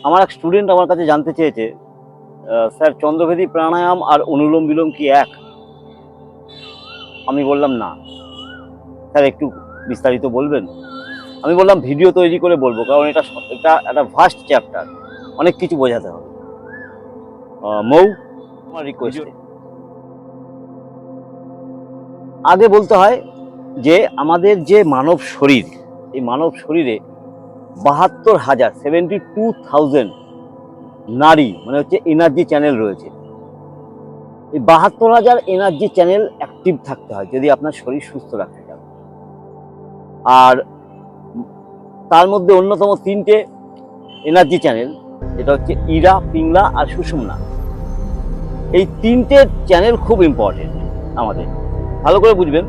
আমার এক স্টুডেন্ট আমার কাছে জানতে চেয়েছে, স্যার চন্দ্রভেদী প্রাণায়াম আর অনুলোম বিলোম কি এক? আমি বললাম না। স্যার একটু বিস্তারিত বলবেন? আমি বললাম ভিডিও তৈরি করে বলবো, কারণ এটা এটা একটা ভাস্ট চ্যাপ্টার, অনেক কিছু বোঝাতে হবে। মৌ, আমার রিকোয়েস্ট, আগে বলতে হয় যে আমাদের যে মানব শরীর, এই মানব শরীরে ৭২,০০০ 72,000 নারী মানে হচ্ছে এনার্জি চ্যানেল রয়েছে। এই ৭২,০০০ এনার্জি চ্যানেল অ্যাক্টিভ থাকতে হয় যদি আপনার শরীর সুস্থ রাখতে চান। আর তার মধ্যে অন্যতম ৩টে এনার্জি চ্যানেল, যেটা হচ্ছে ইরা, পিংলা আর সুষুম্না। এই ৩টে চ্যানেল খুব ইম্পর্টেন্ট আমাদের, ভালো করে বুঝবেন।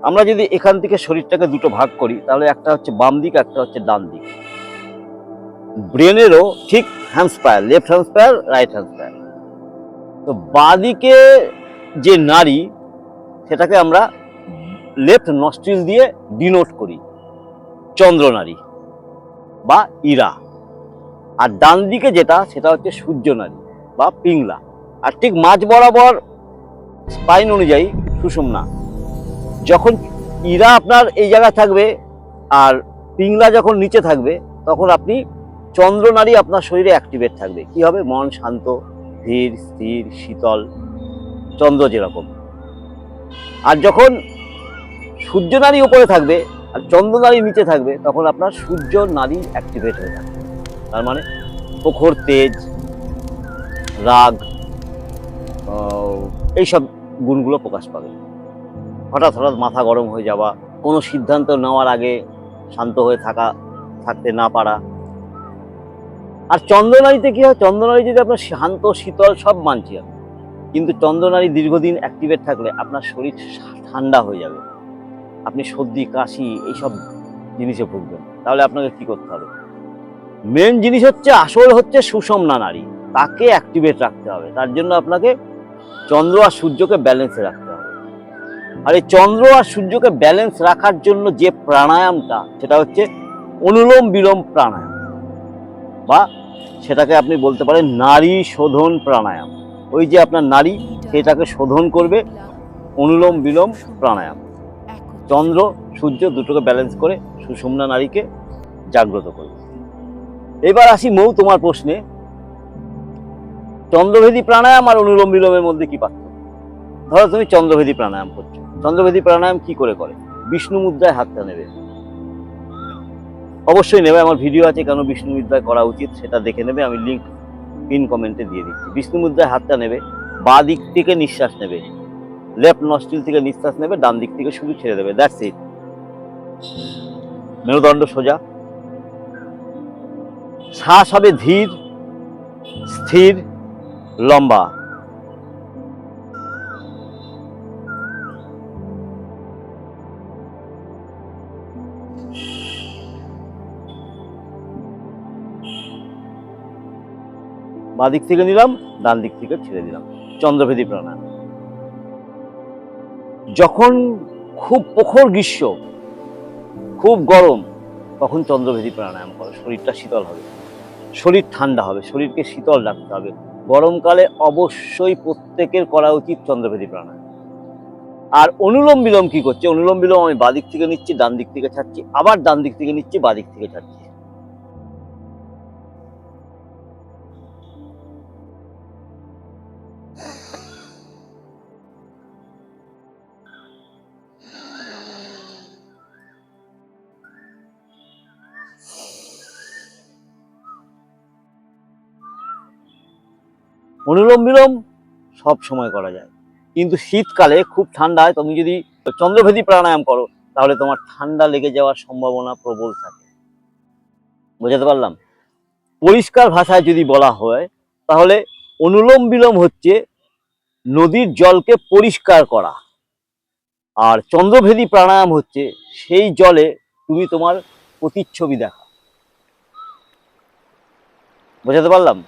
আমরা যদি এখান থেকে শরীরটাকে দুটো ভাগ করি, তাহলে একটা হচ্ছে বাম দিক, একটা হচ্ছে ডান দিক। ব্রেনেরও ঠিক হ্যান্ডস্পায়ার, লেফট হ্যান্ডস্পায়ার, রাইট হ্যান্ডস্পায়ার। তো বাঁ দিকে যে নারী, সেটাকে আমরা লেফট নস্ট্রিল দিয়ে ডিনোট করি, চন্দ্রনারী বা ইরা। আর ডান দিকে যেটা, সেটা হচ্ছে সূর্য নারী বা পিংলা। আর ঠিক মাঝ বরাবর স্পাইন অনুযায়ী সুষুম্না। যখন ইরা আপনার এই জায়গায় থাকবে আর পিংলা যখন নিচে থাকবে, তখন আপনি চন্দ্রনারী আপনার শরীরে অ্যাক্টিভেট থাকবে। কি হবে? মন শান্ত, ধীর, স্থির, শীতল, চন্দ্র যেরকম। আর যখন সূর্য নারী উপরে থাকবে আর চন্দ্র নারী নিচে থাকবে, তখন আপনার সূর্য নারী অ্যাক্টিভেট হয়ে থাকবে। তার মানে প্রখর তেজ, রাগ, এইসব গুণগুলো প্রকাশ পাবে। হঠাৎ হঠাৎ মাথা গরম হয়ে যাওয়া, কোনো সিদ্ধান্ত নেওয়ার আগে শান্ত হয়ে থাকতে না পারা। আর চন্দ্রনারীতে কি হয়? চন্দ্রনারী যদি আপনার শান্ত, শীতল সব মানছি আমি, কিন্তু চন্দ্রনারী দীর্ঘদিন অ্যাক্টিভেট থাকলে আপনার শরীর ঠান্ডা হয়ে যাবে, আপনি সর্দি, কাশি এইসব জিনিসে ভুগবেন। তাহলে আপনাকে কি করতে হবে? মেন জিনিস হচ্ছে, আসল হচ্ছে সুষুম্না নারী, তাকে অ্যাক্টিভেট রাখতে হবে। তার জন্য আপনাকে চন্দ্র আর সূর্যকে ব্যালেন্সে রাখতে হবে। আর এই চন্দ্র আর সূর্যকে ব্যালেন্স রাখার জন্য যে প্রাণায়ামটা, সেটা হচ্ছে অনুলোম বিলোম প্রাণায়াম, বা সেটাকে আপনি বলতে পারেন নারী শোধন প্রাণায়াম। ওই যে আপনার নারী, সেটাকে শোধন করবে অনুলোম বিলোম প্রাণায়াম। চন্দ্র সূর্য দুটোকে ব্যালেন্স করে সুষুম্না নারীকে জাগ্রত করবে। এবার আসি মৌ, তোমার প্রশ্নে, চন্দ্রভেদী প্রাণায়াম আর অনুলোম বিলোমের মধ্যে কি পার্থক্য? ধরো তুমি চন্দ্রভেদী প্রাণায়াম করছো। চন্দ্রভেদী প্রাণায়াম কি করে করে? বিষ্ণু মুদ্রায় হাতটা নেবে, অবশ্যই নেবে। আমার ভিডিও আছে কেন বিষ্ণু মুদ্রায় করা উচিত, সেটা দেখে নেবে, আমি লিঙ্ক পিন কমেন্টে দিয়ে দিচ্ছি। বিষ্ণু মুদ্রায় হাতটা নেবে, বাঁ দিক থেকে নিঃশ্বাস নেবে, লেফট নস্ট্রিল থেকে নিঃশ্বাস নেবে, ডান দিক থেকে শুধু ছেড়ে দেবে, দ্যাটস ইট। মেরুদণ্ড সোজা, শ্বাস হবে ধীর, স্থির, লম্বা। বাঁ দিক থেকে নিলাম, ডান দিক থেকে ছেড়ে দিলাম, চন্দ্রভেদী প্রাণায়াম। যখন খুব প্রখর গ্রীষ্ম, খুব গরম, তখন চন্দ্রভেদী প্রাণায়াম করো। শরীরটা শীতল হবে, শরীর ঠান্ডা হবে, শরীরকে শীতল রাখতে হবে। গরমকালে অবশ্যই প্রত্যেকের করা উচিত চন্দ্রভেদী প্রাণায়াম। আর অনুলোম বিলোম কি করছে? অনুলোম বিলোম আমি বাদিক থেকে নিচ্ছি, ডান দিক থেকে ছাড়ছি, আবার ডান দিক থেকে নিচ্ছি, বাদিক থেকে ছাড়ছি। অনুলোম বিলোম সব সময় করা যায়, কিন্তু শীতকালে খুব ঠান্ডা হয়, তুমি যদি চন্দ্রভেদী প্রাণায়াম করো, তাহলে তোমার ঠান্ডা লেগে যাওয়ার সম্ভাবনা প্রবল থাকে। বোঝাতে পারলাম? পরিষ্কার ভাষায় যদি বলা হয়, তাহলে অনুলোম বিলোম হচ্ছে নদীর জলকে পরিষ্কার করা, আর চন্দ্রভেদী প্রাণায়াম হচ্ছে সেই জলে তুমি তোমার প্রতিচ্ছবি দেখা। বোঝাতে পারলাম?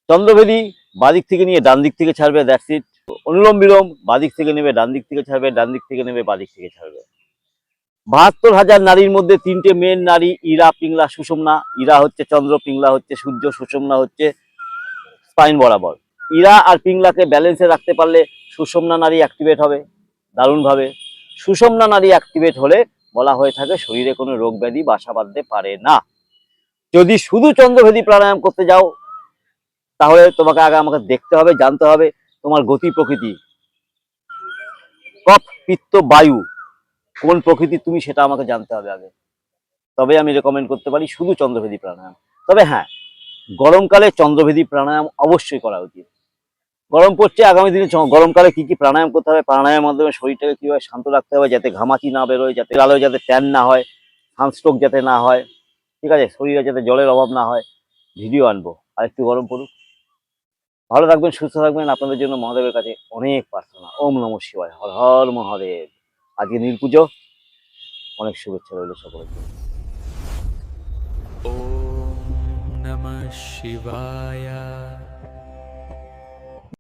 চন্দ্রভেদী বাদিক থেকে নিয়ে ডান দিক থেকে ছাড়বে, দ্যাটস ইট। অনুলোম বিলোম বাদিক থেকে নেবে, ডান দিক থেকে ছাড়বে, ডান দিক থেকে নেবে, বাদিক থেকে ছাড়বে। ৭২,০০০ নারীর মধ্যে 3টে মেন নারী, ইরা, পিংলা, সুষুম্না। ইরা হচ্ছে চন্দ্র, পিংলা হচ্ছে সূর্য, সুষুম্না হচ্ছে স্পাইন বরাবর। ইরা আর পিংলাকে ব্যালেন্সে রাখতে পারলে সুষুম্না নারী অ্যাক্টিভেট হবে দারুণভাবে। সুষুম্না নারী অ্যাক্টিভেট হলে বলা হয়ে থাকে শরীরে কোনো রোগ ব্যাধি বাসা বাঁধতে পারে না। যদি শুধু চন্দ্রভেদী প্রাণায়াম করতে যাও তাহলে তোমাকে আগে আমাকে দেখতে হবে, জানতে হবে তোমার গতি প্রকৃতি, কফ পিত্ত বায়ু কোন প্রকৃতি তুমি, সেটা আমাকে জানতে হবে আগে। তবে আমি রেকমেন্ড করতে পারি শুধু চন্দ্রভেদী প্রাণায়াম। তবে হ্যাঁ, গরমকালে চন্দ্রভেদী প্রাণায়াম অবশ্যই করা উচিত। গরম পড়ছে, আগামী দিনে গরমকালে কি কি প্রাণায়াম করতে হবে, প্রাণায়ামের মাধ্যমে শরীরটাকে কিভাবে শান্ত রাখতে হবে, যাতে ঘামাচি না বেরোয়, যাতে আলোয় যাতে ট্যান না হয়, সানস্ট্রোক যাতে না হয়, ঠিক আছে, শরীরে যাতে জলের অভাব না হয়, ভিডিও আনবো। আর একটু গরম পড়ুক। ভালো থাকবেন, সুস্থ থাকবেন। আপনাদের জন্য মহাদেবের কাছে অনেক প্রার্থনা। ওম নমঃ শিবায়, হর হর মহাদেব। আজকে নীল পুজো, অনেক শুভেচ্ছা রইল সকলকে। ॐ नमः शिवाय।